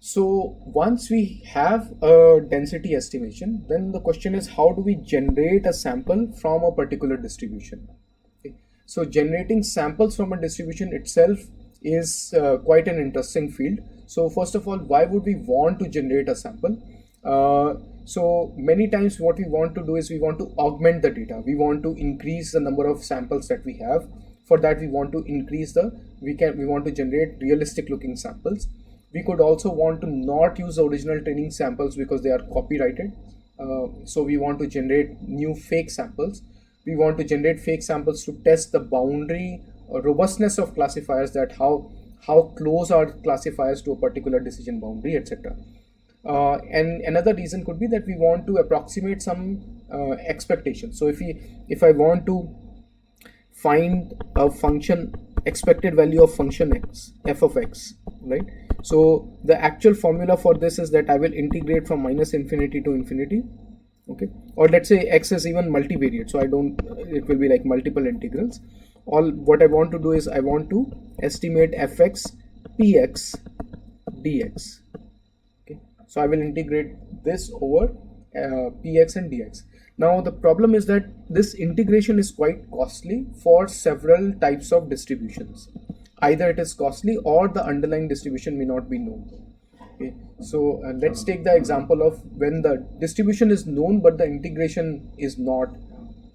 So once we have a density estimation, then the question is, how do we generate a sample from a particular distribution? Okay. So generating samples from a distribution itself is quite an interesting field. So first of all, why would we want to generate a sample? So many times what we want to do is we want to augment the data. We want to increase the number of samples that we have. For that, we want to increase we want to generate realistic looking samples. We could also want to not use the original training samples because they are copyrighted. So we want to generate new fake samples. We want to generate fake samples to test the boundary robustness of classifiers, that how close are classifiers to a particular decision boundary, etc. And another reason could be that we want to approximate some expectation. So if I want to find a function expected value of function x, f of x, right? So the actual formula for this is that I will integrate from minus infinity to infinity, okay? Or let's say x is even multivariate, so it will be like multiple integrals. What I want to do is I want to estimate fx px dx, okay? So I will integrate this over px and dx. Now the problem is that this integration is quite costly for several types of distributions. Either it is costly or the underlying distribution may not be known. Okay, so let's take the example of when the distribution is known but the integration is not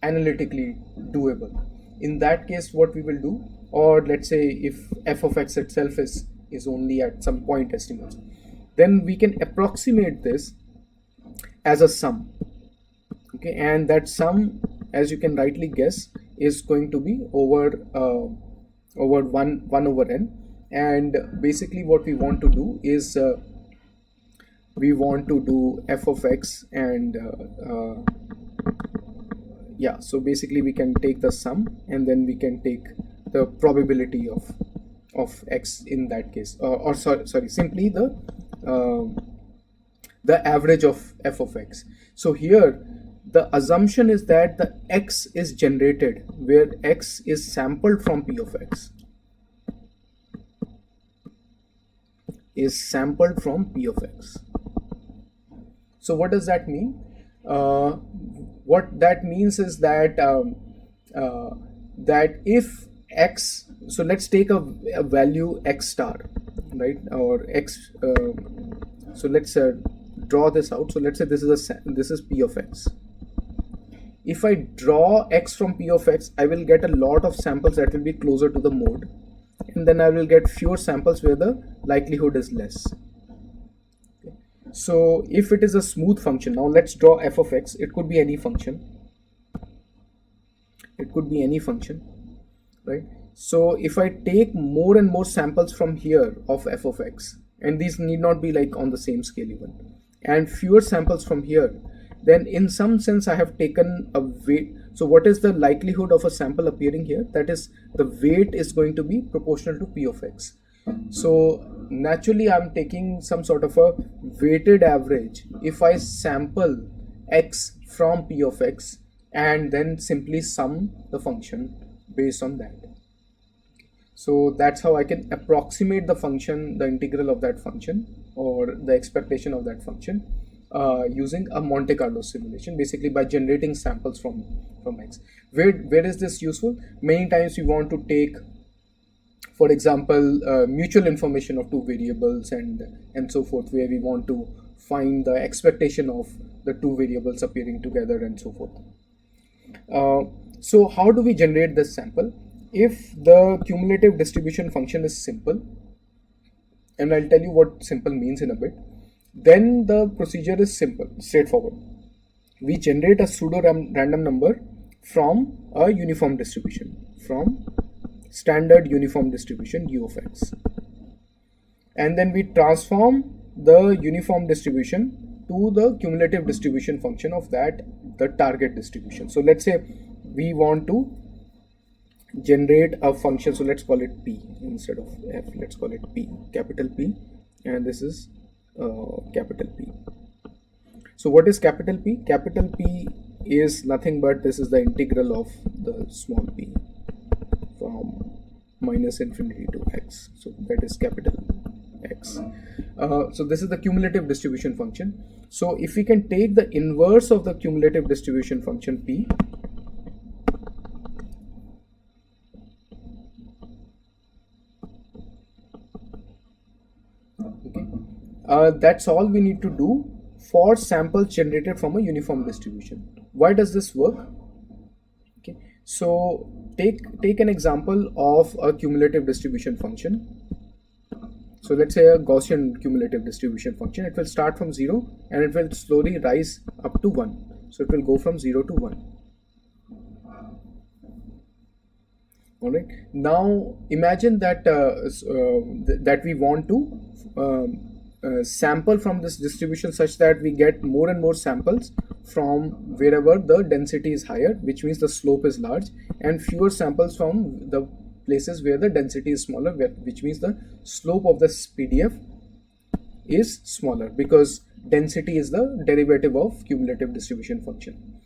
analytically doable. In that case, what we will do, or let's say if f of x itself is only at some point estimates, then we can approximate this as a sum. Okay, and that sum, as you can rightly guess, is going to be over 1 over n. And basically what we want to do is we want to do f of x and yeah, so basically we can take the sum and then we can take the probability of x in that case, or sorry, simply the average of f of x. So here the assumption is that the x is generated where x is sampled from p of x, is sampled from p of x. So what does that mean? What that means is that that if x, so let's take a value x star, right, or x, so let's draw this out. So let's say this is p of x. If I draw x from p of x, I will get a lot of samples that will be closer to the mode, and then I will get fewer samples where the likelihood is less. Okay. So if it is a smooth function, now let's draw f of x. It could be any function. It could be any function, right? So if I take more and more samples from here of f of x, and these need not be like on the same scale even, and fewer samples from here, then in some sense I have taken a weight. So what is the likelihood of a sample appearing here? That is, the weight is going to be proportional to p of x. So naturally I'm taking some sort of a weighted average if I sample x from p of x and then simply sum the function based on that. So that's how I can approximate the function, the integral of that function or the expectation of that function using a Monte Carlo simulation, basically by generating samples from x. Where is this useful? Many times we want to take, for example, mutual information of two variables and so forth, where we want to find the expectation of the two variables appearing together and so forth. So how do we generate this sample? If the cumulative distribution function is simple, and I'll tell you what simple means in a bit, then the procedure is simple, straightforward. We generate a pseudo random number from a uniform distribution, from standard uniform distribution u of x, and then we transform the uniform distribution to the cumulative distribution function of the target distribution. So let's say we want to generate a function, so let's call it p instead of f, let's call it p, capital P, and this is capital P. So what is capital P? Capital P is nothing but this is the integral of the small p from minus infinity to x. So that is capital x. So this is the cumulative distribution function. So if we can take the inverse of the cumulative distribution function p, okay, that's all we need to do for samples generated from a uniform distribution. Why does this work? Okay, so take an example of a cumulative distribution function. So let's say a Gaussian cumulative distribution function. It will start from 0 and it will slowly rise up to 1. So it will go from 0 to 1. Alright. Now imagine that that we want to sample from this distribution such that we get more and more samples from wherever the density is higher, which means the slope is large, and fewer samples from the places where the density is smaller, which means the slope of the PDF is smaller, because density is the derivative of cumulative distribution function.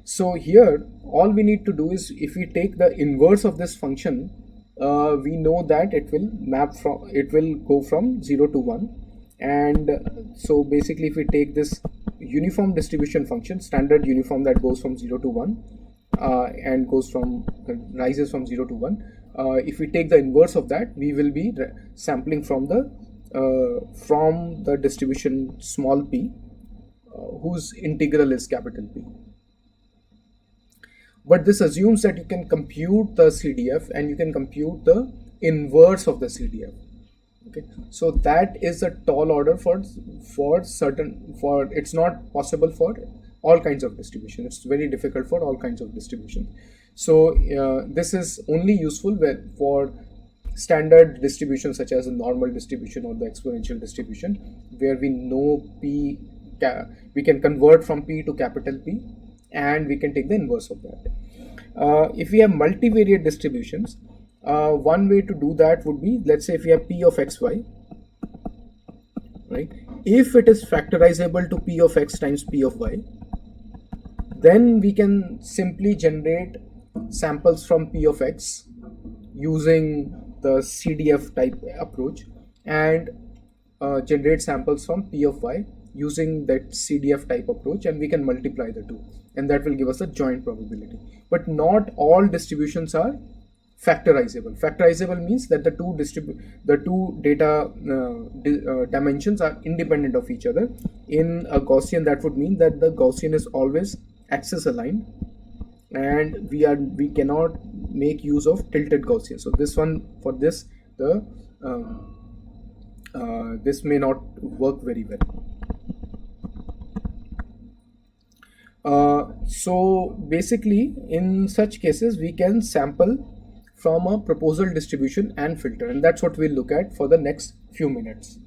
So here all we need to do is, if we take the inverse of this function, we know that it will go from 0 to 1. And so basically if we take this uniform distribution function, standard uniform that goes from 0 to 1, and rises from 0 to 1, if we take the inverse of that, we will be sampling from the distribution small p, whose integral is capital P. But this assumes that you can compute the CDF and you can compute the inverse of the CDF. Okay, so that is a tall order it's not possible for all kinds of distribution. It's very difficult for all kinds of distribution. So this is only useful for standard distributions such as a normal distribution or the exponential distribution, where we know P, we can convert from P to capital P, and we can take the inverse of that. If we have multivariate distributions, one way to do that would be, let's say if we have P of xy, right? If it is factorizable to P of x times P of y, then we can simply generate samples from P of x using the CDF type approach, and generate samples from P of y using that CDF type approach, and we can multiply the two, and that will give us a joint probability. But not all distributions are factorizable. Factorizable means that the two data dimensions are independent of each other. In a Gaussian, that would mean that the Gaussian is always axis aligned, and we cannot make use of tilted Gaussian. So this one, for this, this may not work very well. So basically in such cases we can sample from a proposal distribution and filter, and that's what we'll look at for the next few minutes.